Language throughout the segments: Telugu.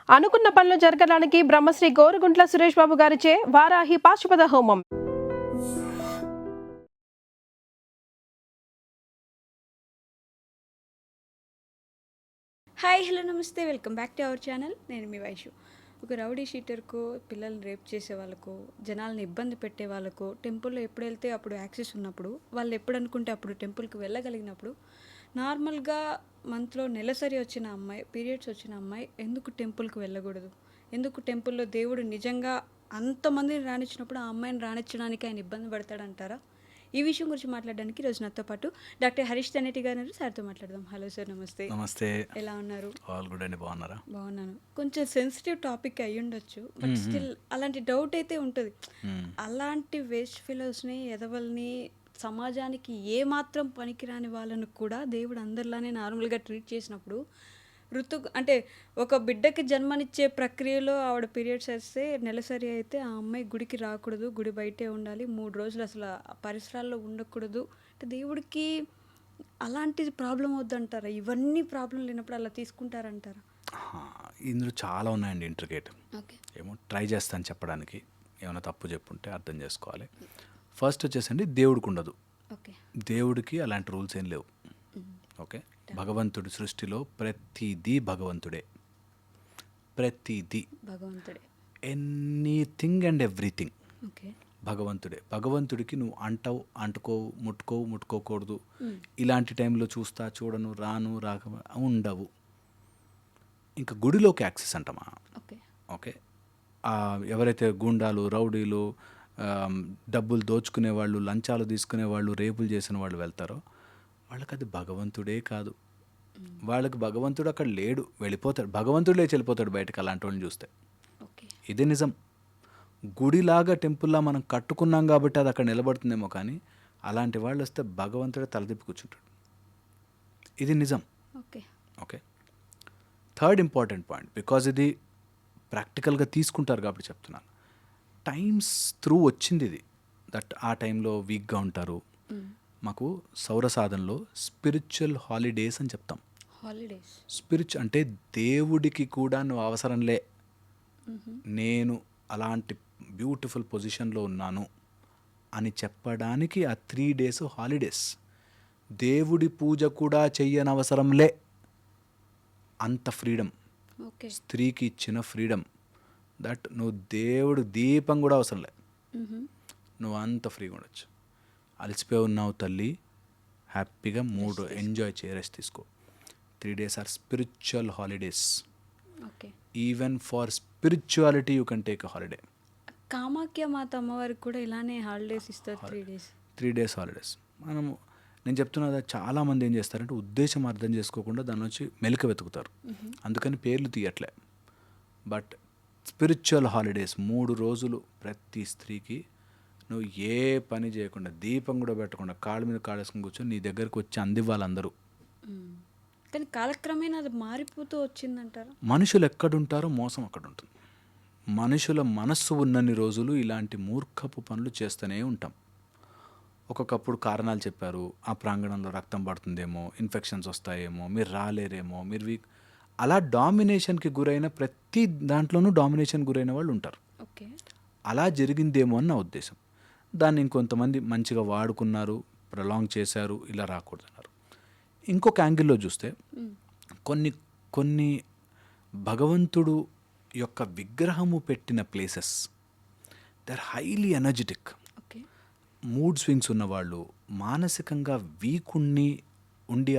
అనుకున్న పనులు జరగడానికి బ్రహ్మశ్రీ గోరుగుంట్ల సురేష్ బాబు గారిచే వారాహి పాశుపత హోమం. హాయ్ హలో నమస్తే, welcome back to our channel. నేను మీ వైషు. ఒక రౌడీ షీటర్కో, పిల్లల్ని రేప్ చేసే వాళ్ళకో, జనాల్ని ఇబ్బంది పెట్టే వాళ్ళకో టెంపుల్లో ఎప్పుడు వెళ్తే అప్పుడు యాక్సెస్ ఉన్నప్పుడు, వాళ్ళు ఎప్పుడు అనుకుంటే అప్పుడు టెంపుల్కి వెళ్ళగలిగినప్పుడు, నార్మల్గా మంత్లో నెలసరి వచ్చిన అమ్మాయి, పీరియడ్స్ వచ్చిన అమ్మాయి ఎందుకు టెంపుల్కి వెళ్ళకూడదు? ఎందుకు టెంపుల్లో దేవుడు నిజంగా అంతమందిని రానిచ్చినప్పుడు ఆ అమ్మాయిని రానిచ్చడానికి ఆయన ఇబ్బంది పడతాడంటారా? ఈ విషయం గురించి మాట్లాడడానికి ఈరోజు నాతో పాటు డాక్టర్ హరీష్ తనేటి గారు, సార్తో మాట్లాడదాం. హలో సార్, నమస్తే. నమస్తే. ఎలా ఉన్నారు? ఆల్ గుడ్ అండి. బాగున్నారా? బాగున్నాను. కొంచెం సెన్సిటివ్ టాపిక్ అయ్యి ఉండొచ్చు, బట్ స్టిల్ అలాంటి డౌట్ అయితే ఉంటుంది. అలాంటి వేస్ట్ ఫెలోస్ని, ఎదవల్ని, సమాజానికి ఏ మాత్రం పనికిరాని వాళ్ళను కూడా దేవుడు అందరిలానే నార్మల్గా ట్రీట్ చేసినప్పుడు అంటే ఒక బిడ్డకి జన్మనిచ్చే ప్రక్రియలో ఆవిడ పీరియడ్స్ వస్తే, నెలసరి అయితే ఆ అమ్మాయి గుడికి రాకూడదు, గుడి బయటే ఉండాలి, 3 రోజులు అసలు పరిసరాల్లో ఉండకూడదు అంటే దేవుడికి అలాంటిది ప్రాబ్లం వద్దంటారా? ఇవన్నీ ప్రాబ్లం లేనప్పుడు అలా తీసుకుంటారంటారా? ఇందులో చాలా ఉన్నాయండి ఇంట్రికేట్. ఓకే, ఏమో ట్రై చేస్తాను చెప్పడానికి. ఏమైనా తప్పు చెప్పుంటే అర్థం చేసుకోవాలి. ఫస్ట్ వచ్చేసండి దేవుడికి ఉండదు. ఓకే, దేవుడికి అలాంటి రూల్స్ ఏం లేవు. ఓకే, భగవంతుడి సృష్టిలో ప్రతిదీ భగవంతుడే. ప్రతిదీ భగవంతుడే. ఎనీథింగ్ అండ్ ఎవ్రీథింగ్ ఓకే, భగవంతుడే. భగవంతుడికి నువ్వు అంటుకోవు, ముట్టుకోకూడదు. ఇలాంటి టైంలో చూడను, రాను, ఉండవు. ఇంకా గుడిలోకి యాక్సెస్ అంటామా? ఓకే, ఓకే, ఎవరైతే గూండాలు, రౌడీలు, డబ్బులు దోచుకునే వాళ్ళు, లంచాలు తీసుకునే వాళ్ళు, రేపులు చేసిన వాళ్ళు వెళ్తారో వాళ్ళకి అది భగవంతుడే కాదు. వాళ్ళకి భగవంతుడు అక్కడ లేడు, వెళ్ళిపోతాడు. భగవంతుడు లేచి వెళ్ళిపోతాడు బయటకు అలాంటి వాళ్ళని చూస్తే. ఓకే, ఇది నిజం. గుడిలాగా టెంపుల్లా మనం కట్టుకున్నాం కాబట్టి అది అక్కడ నిలబడుతుందేమో, కానీ అలాంటి వాళ్ళు వస్తే భగవంతుడే తలదిప్పి కూర్చుంటాడు. ఇది నిజం. Okay, okay, third important point, because ఇది ప్రాక్టికల్గా తీసుకుంటారు కాబట్టి చెప్తున్నాను. టైమ్స్ త్రూ వచ్చింది ఇది. దట్ ఆ టైంలో వీక్గా ఉంటారు. మాకు సౌర సాధనలో స్పిరిచువల్ హాలిడేస్ అని చెప్తాం. హాలిడేస్ అంటే దేవుడికి కూడా నువ్వు అవసరంలే, నేను అలాంటి బ్యూటిఫుల్ పొజిషన్లో ఉన్నాను అని చెప్పడానికి ఆ 3 days హాలిడేస్. దేవుడి పూజ కూడా చెయ్యనవసరంలే, అంత ఫ్రీడమ్ ఓకే, స్త్రీకి ఇచ్చిన ఫ్రీడమ్. దట్ నువ్వు దేవుడు దీపం కూడా అవసరంలే, నువ్వు అంత ఫ్రీగా ఉండొచ్చు. అలసిపోయి ఉన్నావు తల్లి, హ్యాపీగా 3 ఎంజాయ్ రెస్ట్ తీసుకో. 3 days are spiritual holidays. Okay, even for spirituality you can take a holiday. Kamakhya మాత అమ్మవారికి కూడా ఇలానే హాలిడేస్ ఇస్తారు, 3 days. 3 days holidays. నేను చెప్తున్నా, చాలామంది ఏం చేస్తారంటే ఉద్దేశం అర్థం చేసుకోకుండా దాని నుంచి మెలిక వెతుకుతారు, అందుకని పేర్లు తీయట్లే. బట్ స్పిరిచువల్ హాలిడేస్ 3 రోజులు ప్రతి స్త్రీకి నువ్వు ఏ పని చేయకుండా, దీపం కూడా పెట్టకుండా, కాళ్ళ మీద కాడేసుకుని కూర్చొని నీ దగ్గరకు వచ్చి అందివ్వాలి అందరూ. కానీ కాలక్రమేణా అది మారిపోతూ వచ్చిందంటారా? మనుషులు ఎక్కడుంటారో మోసం అక్కడ ఉంటుంది. మనుషుల మనస్సు ఉన్నన్ని రోజులు ఇలాంటి మూర్ఖపు పనులు చేస్తూనే ఉంటాం. ఒక్కొక్కప్పుడు కారణాలు చెప్పారు, ఆ ప్రాంగణంలో రక్తం పడుతుందేమో, ఇన్ఫెక్షన్స్ వస్తాయేమో, మీరు రాలేరేమో, మీరు వీక్, అలా డామినేషన్కి గురైన ప్రతి దాంట్లోనూ డామినేషన్ గురైన వాళ్ళు ఉంటారు. ఓకే, అలా జరిగిందేమో అని నా ఉద్దేశం. దాన్ని ఇంకొంతమంది మంచిగా వాడుకున్నారు, ప్రొలాంగ్ చేశారు, ఇలా రాకూడదన్నారు. ఇంకొక యాంగిల్లో చూస్తే కొన్ని భగవంతుడు యొక్క విగ్రహము పెట్టిన places they are highly energetic. Okay, mood swings ఉన్నవాళ్ళు, మానసికంగా వీక్ ఉండి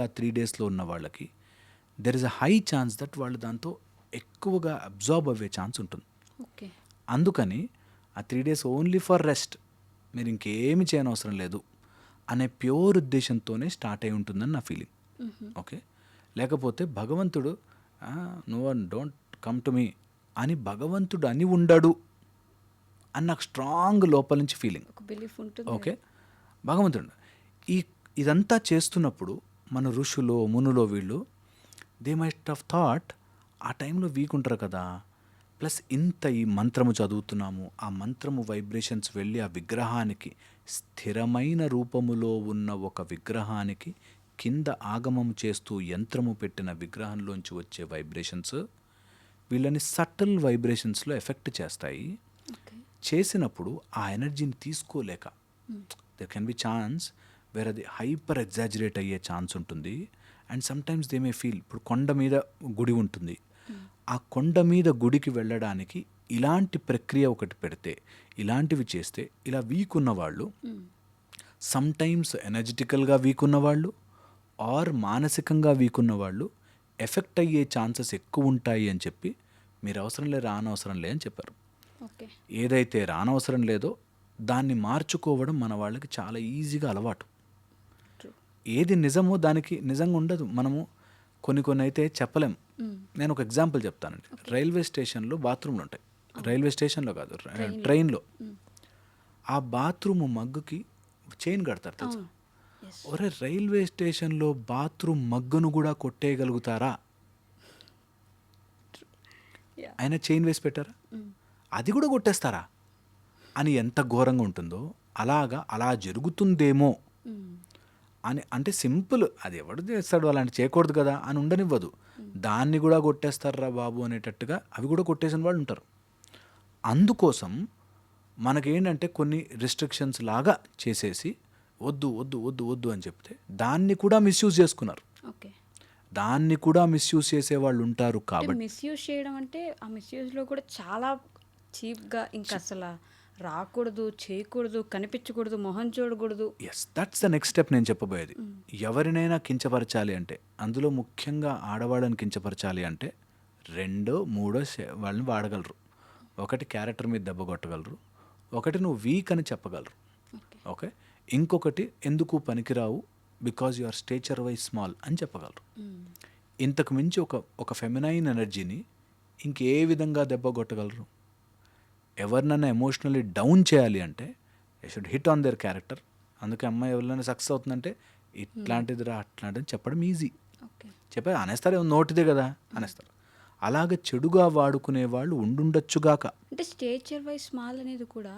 ఆ 3 daysలో ఉన్న వాళ్ళకి there is a high chance that వాళ్ళు దాంతో ఎక్కువగా అబ్జార్బ్ అయ్యే ఛాన్స్ ఉంటుంది. ఓకే, అందుకని ఆ 3 days ఓన్లీ ఫర్ రెస్ట్, మీరు ఇంకేమి చేయనవసరం లేదు అనే ప్యూర్ ఉద్దేశంతోనే స్టార్ట్ అయి ఉంటుందని నా ఫీలింగ్. ఓకే, లేకపోతే భగవంతుడు నువ్వు డోంట్ కమ్ టు మీ అని భగవంతుడు అని ఉండడు అని నాకు స్ట్రాంగ్ లోపల నుంచి ఫీలింగ్. ఒక బిలీఫ్ ఉంటుంది. ఓకే, భగవంతుడు ఇదంతా చేస్తున్నప్పుడు మన ఋషులో మునులో వీళ్ళు దే మైట్ ఆఫ్ థాట్ ఆ టైంలో వీక్ ఉంటారు కదా, ప్లస్ ఇంత ఈ మంత్రము చదువుతున్నాము, ఆ మంత్రము వైబ్రేషన్స్ వెళ్ళి ఆ విగ్రహానికి, స్థిరమైన రూపములో ఉన్న ఒక విగ్రహానికి కింద ఆగమం చేస్తూ యంత్రము పెట్టిన విగ్రహంలోంచి వచ్చే వైబ్రేషన్స్ వీళ్ళని సటిల్ వైబ్రేషన్స్లో ఎఫెక్ట్ చేస్తాయి. ఓకే. చేసినప్పుడు ఆ ఎనర్జీని తీసుకోలేక there can be chance where అది హైపర్ ఎగ్జాజరేట్ అయ్యే ఛాన్స్ ఉంటుంది. And sometimes they may feel, ఇప్పుడు కొండ మీద గుడి ఉంటుంది, ఆ కొండ మీద గుడికి వెళ్ళడానికి ఇలాంటి ప్రక్రియ ఒకటి పెడితే, ఇలాంటివి చేస్తే ఇలా వీక్ ఉన్నవాళ్ళు, సమ్టైమ్స్ ఎనర్జెటికల్గా వీక్ ఉన్నవాళ్ళు ఆర్ మానసికంగా వీక్ ఉన్నవాళ్ళు ఎఫెక్ట్ అయ్యే ఛాన్సెస్ ఎక్కువ ఉంటాయి అని చెప్పి, మీరు అవసరం లే, రానవసరం లే అని చెప్పారు. ఓకే. ఏదైతే రానవసరం లేదో దాన్ని మార్చుకోవడం మన వాళ్ళకి చాలా ఈజీగా అలవాటు. ట్రూ. ఏది నిజమో దానికి నిజంగా ఉండదు. మనము కొన్ని అయితే చెప్పలేం. నేను ఒక ఎగ్జాంపుల్ చెప్తానండి. రైల్వే స్టేషన్లో బాత్రూమ్లు ఉంటాయి. రైల్వే స్టేషన్లో కాదు, ట్రైన్లో. ఆ బాత్రూమ్ మగ్గుకి చైన్ కడతారు తెలుసా? ఎస్. ఒరే, రైల్వే స్టేషన్లో బాత్రూమ్ మగ్గును కూడా కొట్టేయగలుగుతారా? యా. ఆయన చైన్ వేసి పెట్టారా? అది కూడా కొట్టేస్తారా అని ఎంత ఘోరంగా ఉంటుందో, అలా జరుగుతుందేమో అని, అంటే సింపుల్, అది ఎవడు చేస్తాడు, అలాంటి చేయకూడదు కదా అని ఉండనివ్వదు. దాన్ని కూడా కొట్టేస్తారా బాబు అనేటట్టుగా అవి కూడా కొట్టేసిన వాళ్ళు ఉంటారు. అందుకోసం మనకేంటంటే కొన్ని రిస్ట్రిక్షన్స్ లాగా చేసేసి వద్దు వద్దు వద్దు వద్దు అని చెప్తే దాన్ని కూడా మిస్యూజ్ చేసుకున్నారు. ఓకే. దాన్ని కూడా మిస్యూజ్ చేసే వాళ్ళు ఉంటారు. కాబట్టి మిస్యూజ్ చేయడం అంటే ఆ మిస్యూజ్లో కూడా చాలా చీప్గా, ఇంకా అసలు రాకూడదు, చేయకూడదు, కనిపించకూడదు, మొహం చూడకూడదు. Yes, that's the next step నేను చెప్పబోయేది. ఎవరినైనా కించపరచాలి అంటే, అందులో ముఖ్యంగా ఆడవాళ్ళని కించపరచాలి అంటే 2, 3 వాళ్ళని వాడగలరు. ఒకటి క్యారెక్టర్ మీద దెబ్బ కొట్టగలరు, ఒకటి నువ్వు వీక్ అని చెప్పగలరు. ఓకే. ఓకే, ఇంకొకటి ఎందుకు పనికిరావు, because you are stature wise small అని చెప్పగలరు. ఇంతకు మించి ఒక ఫెమినైన్ ఎనర్జీని ఇంకే విధంగా దెబ్బ కొట్టగలరు? ఎవరినైనా ఎమోషనల్లీ డౌన్ చేయాలి అంటే I should hit on their character. అందుకే అమ్మాయి ఎవరైనా సక్సెస్ అవుతుందంటే ఇట్లాంటిదిరా అట్లాంటిది చెప్పడం ఈజీ. ఓకే. చెప్పారు, అనేస్తారు, నోటిదే కదా అనేస్తారు. అలాగే చెడుగా వాడుకునే వాళ్ళు ఉండుండొచ్చుగాక. అంటే స్టేచర్ వైజ్ స్మాల్ అనేది కూడా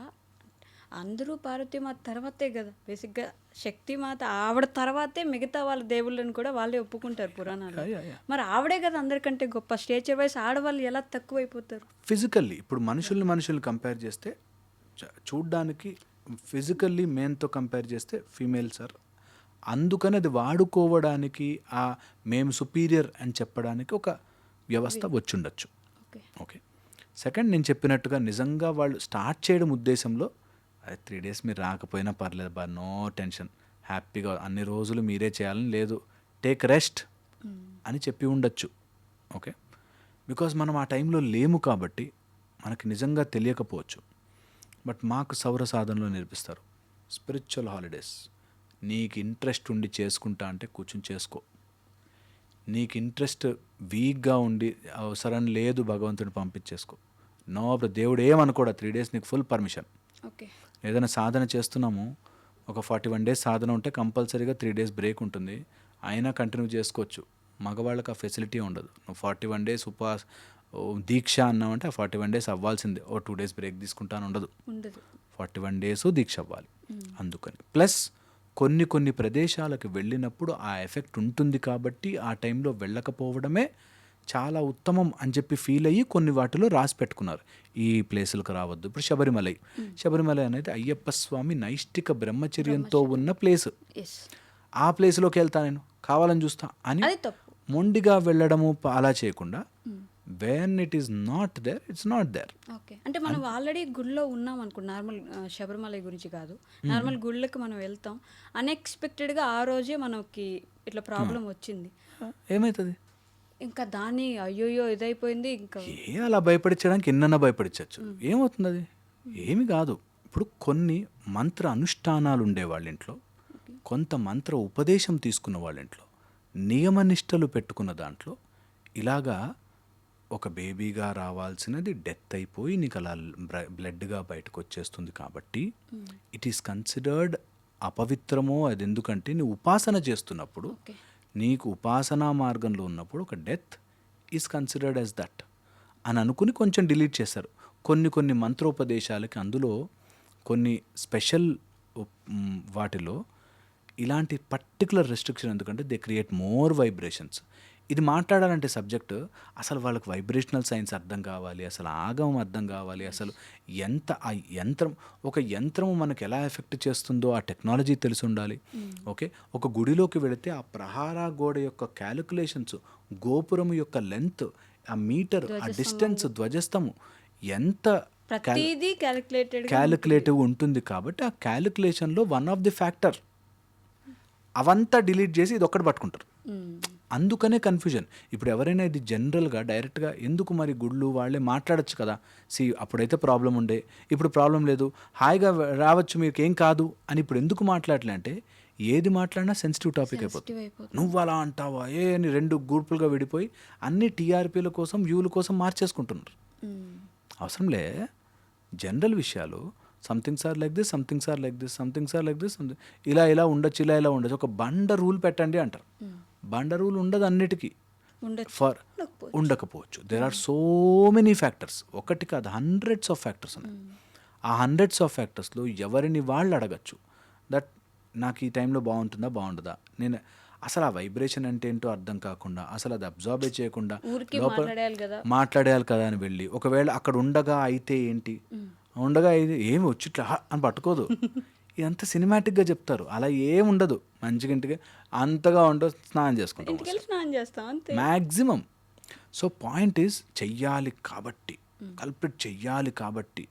అందరూ పార్వతీమాత తర్వాతే కదా బేసిక్గా, శక్తిమాత ఆవిడ తర్వాతే మిగతా వాళ్ళ దేవుళ్ళని కూడా వాళ్ళే ఒప్పుకుంటారు పురాణాలు. మరి ఆవిడే కదా అందరికంటే గొప్ప. స్టేచర్ వైజ్ ఆడవాళ్ళు ఎలా తక్కువైపోతారు? ఫిజికల్లీ ఇప్పుడు మనుషుల్ని కంపేర్ చేస్తే చూడ్డానికి ఫిజికల్లీ మేన్తో కంపేర్ చేస్తే ఫీమేల్స్ ఆర్, అందుకని అది వాడుకోవడానికి మేము సుపీరియర్ అని చెప్పడానికి ఒక వ్యవస్థ వచ్చుండొచ్చు. ఓకే. ఓకే, సెకండ్, నేను చెప్పినట్టుగా నిజంగా వాళ్ళు స్టార్ట్ చేయడం ఉద్దేశంలో 3 days మీరు రాకపోయినా పర్లేదు బా, నో టెన్షన్, హ్యాపీగా అన్ని రోజులు మీరే చేయాలని లేదు, టేక్ రెస్ట్ అని చెప్పి ఉండొచ్చు. ఓకే, బికాజ్ మనం ఆ టైంలో లేము కాబట్టి మనకి నిజంగా తెలియకపోవచ్చు. బట్ మాకు సౌర సాధనలో నేర్పిస్తారు స్పిరిచువల్ హాలిడేస్. నీకు ఇంట్రెస్ట్ ఉండి చేసుకుంటా అంటే కూర్చొని చేసుకో. నీకు ఇంట్రెస్ట్ వీక్గా ఉండి అవసరం లేదు భగవంతుడిని పంపించేసుకో. నో, దేవుడు ఏమనుకోడా, 3 days నీకు ఫుల్ పర్మిషన్. ఓకే. ఏదైనా సాధన చేస్తున్నాము, ఒక 41 days సాధన ఉంటే కంపల్సరీగా 3 days బ్రేక్ ఉంటుంది, అయినా కంటిన్యూ చేసుకోవచ్చు. మగవాళ్ళకి ఆ ఫెసిలిటీ ఉండదు. నువ్వు 41 days దీక్ష అన్నామంటే ఆ 41 days అవ్వాల్సిందే. 2 days బ్రేక్ తీసుకుంటాను ఉండదు. 41 days దీక్ష అవ్వాలి. అందుకని ప్లస్ కొన్ని ప్రదేశాలకు వెళ్ళినప్పుడు ఆ ఎఫెక్ట్ ఉంటుంది కాబట్టి ఆ టైంలో వెళ్ళకపోవడమే చాలా ఉత్తమం అని చెప్పి ఫీల్ అయ్యి కొన్ని వాటిలో రాసి పెట్టుకున్నారు, ఈ ప్లేసులకు రావద్దు. ఇప్పుడు శబరిమల అనేది అయ్యప్ప స్వామి నైష్టిక బ్రహ్మచర్యంతో ఉన్న ప్లేసు. ఆ ప్లేస్లోకి వెళ్తా, నేను కావాలని చూస్తా అని మొండిగా వెళ్ళడము అలా చేయకుండా, when it is not there, it's not there. Okay. అంటే మనం ఆల్రెడీ గుడిలో ఉన్నాం అనుకో, నార్మల్ శబరిమల గురించి కాదు, నార్మల్ గుళ్ళకి మనం వెళ్తాం, అన్ఎక్స్పెక్టెడ్గా ఆ రోజే మనకి ఇట్లా ప్రాబ్లం వచ్చింది, ఏమవుతుంది? ఇంకా దాన్ని అయ్యోయ్యో ఇదైపోయింది, ఇంకా అలా భయపడించడానికి ఎన్నన్నా భయపడించవచ్చు. ఏమవుతుంది? అది ఏమి కాదు. ఇప్పుడు కొన్ని మంత్ర అనుష్ఠానాలు ఉండే వాళ్ళ ఇంట్లో, కొంత మంత్ర ఉపదేశం తీసుకున్న వాళ్ళ ఇంట్లో, నియమనిష్టలు పెట్టుకున్న దాంట్లో ఇలాగా ఒక బేబీగా రావాల్సినది డెత్ అయిపోయి నీకు అలా బ్లడ్గా బయటకు వచ్చేస్తుంది కాబట్టి ఇట్ ఈస్ కన్సిడర్డ్ అపవిత్రమో. అది ఎందుకంటే నువ్వు ఉపాసన చేస్తున్నప్పుడు, నీకు ఉపాసనా మార్గంలో ఉన్నప్పుడు ఒక death is considered as that అని అనుకుని కొంచెం డిలీట్ చేశారు. కొన్ని మంత్రోపదేశాలకి అందులో కొన్ని స్పెషల్ వాటిలో ఇలాంటి పర్టికులర్ రెస్ట్రిక్షన్, ఎందుకంటే దే క్రియేట్ మోర్ వైబ్రేషన్స్. ఇది మాట్లాడాలంటే సబ్జెక్టు అసలు వాళ్ళకి వైబ్రేషనల్ సైన్స్ అర్థం కావాలి, అసలు ఆగమం అర్థం కావాలి, అసలు ఆ యంత్రం, ఒక యంత్రము మనకు ఎలా ఎఫెక్ట్ చేస్తుందో ఆ టెక్నాలజీ తెలిసి ఉండాలి. ఓకే, ఒక గుడిలోకి వెళితే ఆ ప్రహార గోడ యొక్క క్యాలిక్యులేషన్స్, గోపురం యొక్క లెంత్, ఆ మీటర్, ఆ డిస్టెన్స్, ధ్వజస్తంభం ఎంత ప్రతిదీ క్యాలిక్యులేటివ్ ఉంటుంది. కాబట్టి ఆ క్యాలిక్యులేషన్లో వన్ ఆఫ్ ది ఫ్యాక్టర్ అవంతా డిలీట్ చేసి ఇది ఒక్కటి పట్టుకుంటారు. అందుకనే కన్ఫ్యూజన్. ఇప్పుడు ఎవరైనా ఇది జనరల్గా డైరెక్ట్గా ఎందుకు మరి గుళ్ళు వాళ్ళే మాట్లాడచ్చు కదా, అప్పుడైతే ప్రాబ్లం ఉండే, ఇప్పుడు ప్రాబ్లం లేదు, హాయిగా రావచ్చు, మీకు ఏం కాదు అని ఇప్పుడు ఎందుకు మాట్లాడలే అంటే ఏది మాట్లాడినా సెన్సిటివ్ టాపిక్ అయిపోతుంది. నువ్వు అలా అంటావా అని 2 గ్రూపులుగా విడిపోయి అన్ని టీఆర్పీల కోసం, వ్యూల కోసం మార్చేసుకుంటున్నారు. అవసరంలే. జనరల్ విషయాలు somethings are like this, somethings are like this, somethings are like this, ఇలా ఉండొచ్చు, ఇలా ఉండొచ్చు. ఒక బండ రూల్ పెట్టండి అంటారు. బండ రూల్ ఉండదు అన్నిటికీ, ఉండకపోవచ్చు. There are so many factors. ఒకటి కాదు, హండ్రెడ్స్ ఆఫ్ ఫ్యాక్టర్స్ ఉన్నాయి. ఆ హండ్రెడ్స్ ఆఫ్ ఫ్యాక్టర్స్లో ఎవరిని వాళ్ళు అడగచ్చు, దట్ నాకు ఈ టైంలో బాగుంటుందా బాగుంటుందా, నేను అసలు ఆ వైబ్రేషన్ అంటే ఏంటో అర్థం కాకుండా, అసలు అది అబ్జార్బే చేయకుండా లోపల మాట్లాడేయాలి కదా అని వెళ్ళి, ఒకవేళ అక్కడ ఉండగా అయితే ఏంటి, ఉండగా అయితే ఏమి వచ్చిట్లా అని పట్టుకోదు. ఇదంతా సినిమాటిక్గా చెప్తారు, అలా ఏం ఉండదు. మంచిగా ఇంటికి అంతగా ఉండదు, స్నానం చేసుకుంటాం మ్యాక్సిమం. సో పాయింట్ ఈజ్ చెయ్యాలి కాబట్టి, కల్ప్రిట్ చెయ్యాలి కాబట్టి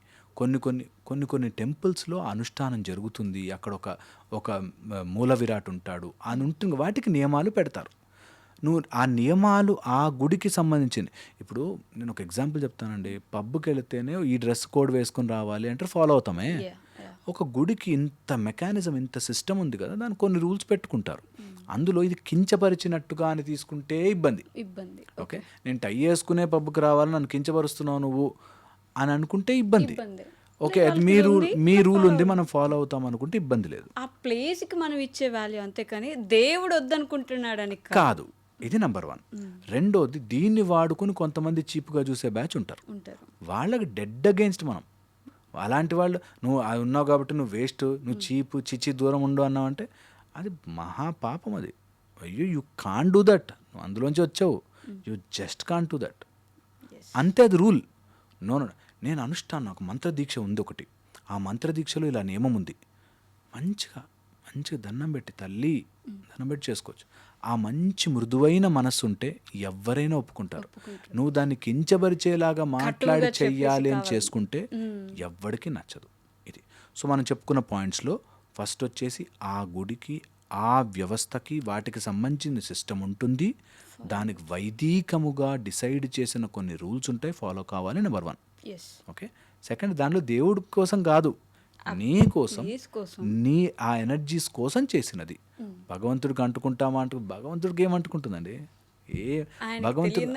కొన్ని టెంపుల్స్లో అనుష్ఠానం జరుగుతుంది, అక్కడ ఒక మూల విరాట్ ఉంటాడు అని ఉంటుంది, వాటికి నియమాలు పెడతారు. నువ్వు ఆ నియమాలు ఆ గుడికి సంబంధించింది. ఇప్పుడు నేను ఒక ఎగ్జాంపుల్ చెప్తానండి. పబ్కి వెళితేనే ఈ డ్రెస్ కోడ్ వేసుకొని రావాలి అంటే ఫాలో అవుతామే. ఒక గుడికి ఇంత మెకానిజం, ఇంత సిస్టమ్ ఉంది కదా, దానికి కొన్ని రూల్స్ పెట్టుకుంటారు. అందులో ఇది కించపరిచినట్టుగా అని తీసుకుంటే ఇబ్బంది. ఓకే, నేను టై వేసుకునే పబ్కి రావాలి, నన్ను కించపరుస్తున్నావు నువ్వు అని అనుకుంటే ఇబ్బంది. ఓకే, అది మీ రూల్ ఉంది, మనం ఫాలో అవుతాం అనుకుంటే ఇబ్బంది లేదు. ఆ ప్లేస్కి మనం ఇచ్చే వాల్యూ అంతే, కానీ దేవుడు వద్దనుకుంటున్నాడని కాదు. ఇది నెంబర్ 1. రెండోది, దీన్ని వాడుకుని కొంతమంది చీప్గా చూసే బ్యాచ్ ఉంటారు. వాళ్ళకి డెడ్ అగెయిన్స్ట్ మనం. అలాంటి వాళ్ళు, నువ్వు అది ఉన్నావు కాబట్టి నువ్వు వేస్ట్, నువ్వు చీపు, చిచి, దూరం ఉండు అన్నావు అంటే అది మహాపాపం. అది అయ్యో, యూ కాంట్ డూ దట్. నువ్వు అందులోంచి వచ్చావు, you just can't do that. అంతే, అది రూల్. నో, నేను అనుష్ఠానం, నాకు మంత్రదీక్ష ఉంది ఒకటి, ఆ మంత్రదీక్షలో ఇలా నియమం ఉంది, మంచిగా దండం పెట్టి, తల్లి దండం పెట్టి చేసుకోవచ్చు. ఆ మంచి మృదువైన మనస్సు ఉంటే ఎవరైనా ఒప్పుకుంటారు. నువ్వు దాన్ని కించబరిచేలాగా మాట్లాడి చెయ్యాలి అని చేసుకుంటే ఎవ్వడికి నచ్చదు. ఇది. సో మనం చెప్పుకున్న పాయింట్స్లో ఫస్ట్ వచ్చేసి ఆ గుడికి, ఆ వ్యవస్థకి, వాటికి సంబంధించిన సిస్టమ్ ఉంటుంది, దానికి వైదికముగా డిసైడ్ చేసిన కొన్ని రూల్స్ ఉంటాయి, ఫాలో కావాలి. నెంబర్ 1. ఓకే. సెకండ్, దానిలో దేవుడి కోసం కాదు, నీ కోసం, నీ ఆ ఎనర్జీస్ కోసం చేసినది. భగవంతుడికి అంటుకుంటామా అంటే భగవంతుడికి ఏం అంటుకుంటుందండి? భగవంతుడు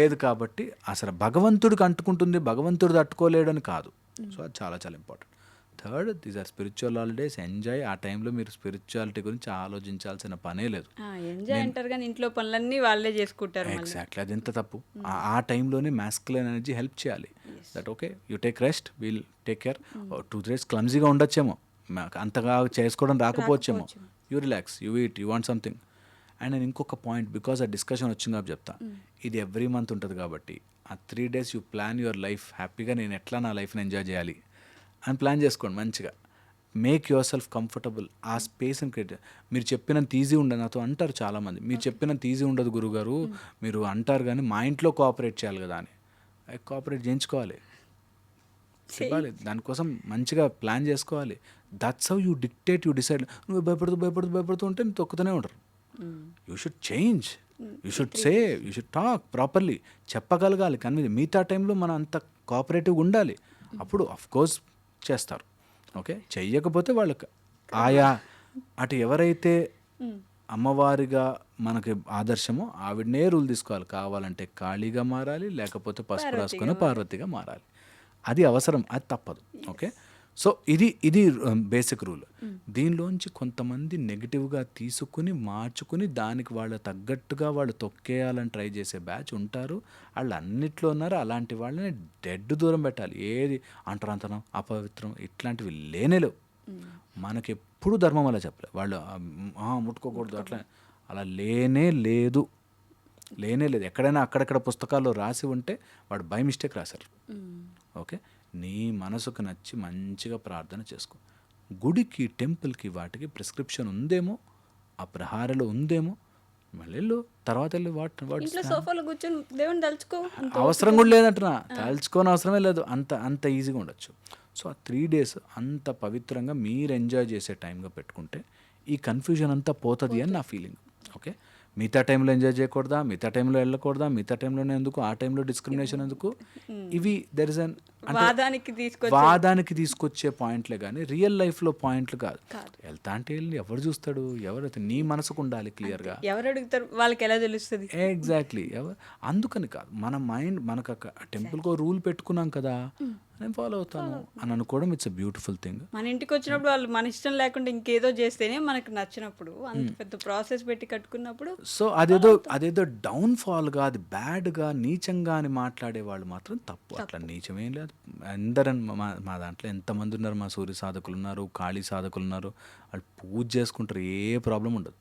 లేదు. కాబట్టి అసలు భగవంతుడికి అంటుకుంటుంది, భగవంతుడు తట్టుకోలేడని కాదు. సో అది చాలా చాలా important. Third, these are spiritual holidays, enjoy. ఆ టైంలో మీరు స్పిరిచువాలిటీ గురించి ఆలోచించాల్సిన పనే లేదు. ఇంట్లో పనులన్నీ వాళ్ళే చేసుకుంటారు. ఎగ్జాక్ట్లీ, అది ఎంత తప్పు. ఆ టైంలోనే మాస్కులైన్ ఎనర్జీ హెల్ప్ చేయాలి. That okay, you take rest, we'll take care. 2 days క్లమ్జీగా ఉండొచ్చేమో, అంతగా చేసుకోవడం రాకపోవచ్చేమో, you relax, you eat, you want something. And నేను ఇంకొక పాయింట్, బికాజ్ ఆ డిస్కషన్ వచ్చింది కాబట్టి చెప్తా. ఇది ఎవ్రీ మంత్ ఉంటుంది కాబట్టి ఆ 3 days you plan your life. హ్యాపీగా నేను ఎట్లా నా లైఫ్ని ఎంజాయ్ చేయాలి అని ప్లాన్ చేసుకోండి మంచిగా. Make your self comfortable. ఆ స్పేస్ని క్రియేట్. మీరు చెప్పినంత ఈజీ ఉండదు. నాతో అంటారు చాలామంది, మీరు చెప్పినంత ఈజీ ఉండదు గురుగారు, మీరు అంటారు కానీ మా ఇంట్లో కోఆపరేట్ చేయాలి కదా అని. కోఆపరేట్ చేయించుకోవాలి, చెప్పాలి, దానికోసం మంచిగా ప్లాన్ చేసుకోవాలి. That's how you dictate, you decide. నువ్వు భయపడుతూ ఉంటే నువ్వు తొక్కుతూనే ఉంటారు. You should change, you should say, you should talk properly, చెప్పగలగాలి. కానీ మిగతా టైంలో మనం అంత కోఆపరేటివ్గా ఉండాలి. అప్పుడు అఫ్కోర్స్ చేస్తారు. ఓకే, చెయ్యకపోతే వాళ్ళకి ఆయా అటు ఎవరైతే అమ్మవారిగా మనకి ఆదర్శమో ఆవిడనే రూల్ తీసుకోవాలి. కావాలంటే కాళీగా మారాలి, లేకపోతే పసుపు రాసుకొని పార్వతిగా మారాలి. అది అవసరం, అది తప్పదు. ఓకే, సో ఇది బేసిక్ రూల్. దీనిలోంచి కొంతమంది నెగిటివ్గా తీసుకుని మార్చుకుని దానికి వాళ్ళ తగ్గట్టుగా వాళ్ళు తొక్కేయాలని ట్రై చేసే బ్యాచ్ ఉంటారు. వాళ్ళు అన్నిట్లో ఉన్నారు. అలాంటి వాళ్ళని డెడ్ దూరం పెట్టాలి. ఏది అంటరాంతనం, అపవిత్రం ఇట్లాంటివి లేనేలేవు. మనకి ఎప్పుడు ధర్మం అలా చెప్పలే. వాళ్ళు ముట్టుకోకూడదు అట్లా అలా లేనే లేదు. ఎక్కడైనా అక్కడక్కడ పుస్తకాల్లో రాసి ఉంటే వాడు బై మిస్టేక్ రాశారు. ఓకే, నీ మనసుకు నచ్చి మంచిగా ప్రార్థన చేసుకో. గుడికి, టెంపుల్కి వాటికి ప్రిస్క్రిప్షన్ ఉందేమో, ఆ ప్రహారలో ఉందేమో, మళ్ళీ వెళ్ళు, తర్వాత వెళ్ళి ఇంట్లో సోఫాలో కూర్చొని దేవుని తలుచుకో. అవసరం కూడా లేదంటున్నా, తలుచుకోని అవసరమే లేదు. అంత ఈజీగా ఉండొచ్చు. సో ఆ 3 days అంత పవిత్రంగా మీరు ఎంజాయ్ చేసే టైంగా పెట్టుకుంటే ఈ కన్ఫ్యూజన్ అంతా పోతుంది అని నా ఫీలింగ్. ఓకే, మిగతా టైంలో ఎంజాయ్ చేయకూడదా, మిగతా టైంలో వెళ్ళకూడదా, మిగతా టైంలోనే ఎందుకు, ఆ టైంలో డిస్క్రిమినేషన్ ఎందుకు, ఇవి దెర్ ఇస్ అన్ వాదానికి తీసుకొచ్చే పాయింట్లే కానీ రియల్ లైఫ్లో పాయింట్లు కాదు. వెళ్తా అంటే వెళ్ళి ఎవరు చూస్తాడు, ఎవరైతే నీ మనసుకు ఉండాలి క్లియర్గా. ఎవరు అడుగుతారు, వాళ్ళకి ఎలా తెలుస్తుంది? ఎగ్జాక్ట్లీ, అందుకని కాదు, మన మైండ్ మనకు టెంపుల్కో రూల్ పెట్టుకున్నాం కదా, నేను ఫాలో అవుతాను అని అనుకోవడం ఇట్స్ ఎ బ్యూటిఫుల్ థింగ్. మన ఇంటికి వచ్చినప్పుడు వాళ్ళు మన ఇష్టం లేకుండా ఇంకేదో చేస్తేనే మనకు నచ్చినప్పుడు, అంత పెద్ద ప్రాసెస్ పెట్టి కట్టుకున్నప్పుడు, సో అదేదో డౌన్ఫాల్గా, అది బ్యాడ్గా, నీచంగా అని మాట్లాడే వాళ్ళు మాత్రం తప్పు. అట్లా నీచమేం లేదు. అందరని మా దాంట్లో ఎంతమంది ఉన్నారు, మా సూర్య సాధకులు ఉన్నారు, కాళీ సాధకులు ఉన్నారు, వాళ్ళు పూజ చేసుకుంటారు, ఏ ప్రాబ్లం ఉండదు.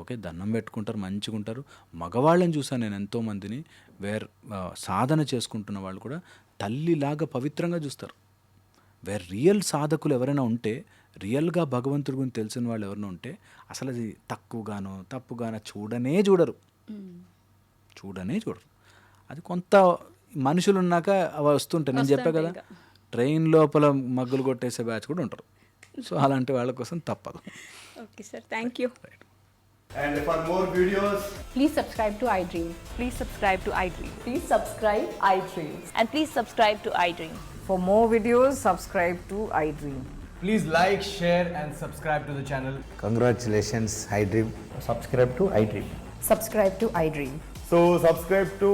ఓకే, దండం పెట్టుకుంటారు, మంచిగా ఉంటారు. మగవాళ్ళని చూసాను నేను ఎంతోమందిని, సాధన చేసుకుంటున్న వాళ్ళు కూడా తల్లిలాగా పవిత్రంగా చూస్తారు. రియల్ సాధకులు ఎవరైనా ఉంటే, రియల్గా భగవంతుడి గురించి తెలిసిన వాళ్ళు ఎవరైనా ఉంటే అసలు అది తప్పుగానో చూడరు. అది కొంత మనుషులు ఉన్నాక అవి వస్తుంటాయి. నేను చెప్పా కదా, ట్రైన్ లోపల మగ్గులు కొట్టేసే బ్యాచ్ కూడా ఉంటారు. సో అలాంటి వాళ్ళ కోసం తప్పదు. Okay sir, thank you. And for more videos, Please subscribe to iDream. Please subscribe to iDream. Please subscribe iDream. And please subscribe to iDream. For more videos, subscribe to iDream. Please like, share and subscribe to the channel. Congratulations, iDream. subscribe to iDream. Subscribe to iDream. So subscribe to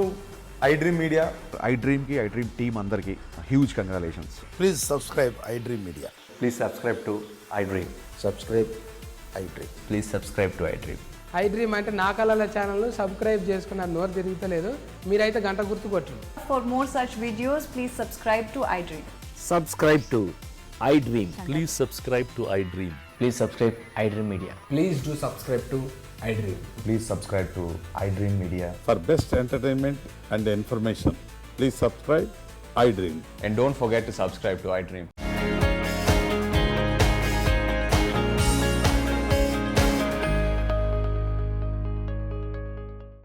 iDream Media. iDream ki iDream team andarki huge congratulations. Please subscribe iDream Media. Please subscribe to iDream. Subscribe iDream. Please subscribe to iDream. iDream అంటే నా కళల ఛానల్ను సబ్స్క్రైబ్ చేసుకున్న నోరు తిరుగుతలేదు, మీరైతే గంట గుర్తు కొట్టండి. For more such videos, please subscribe to iDream. Subscribe to iDream. Please subscribe to iDream. Please subscribe iDream Media. Please do subscribe to iDream. Please subscribe to iDream Media. For best entertainment and information, please subscribe iDream. And don't forget to subscribe to iDream.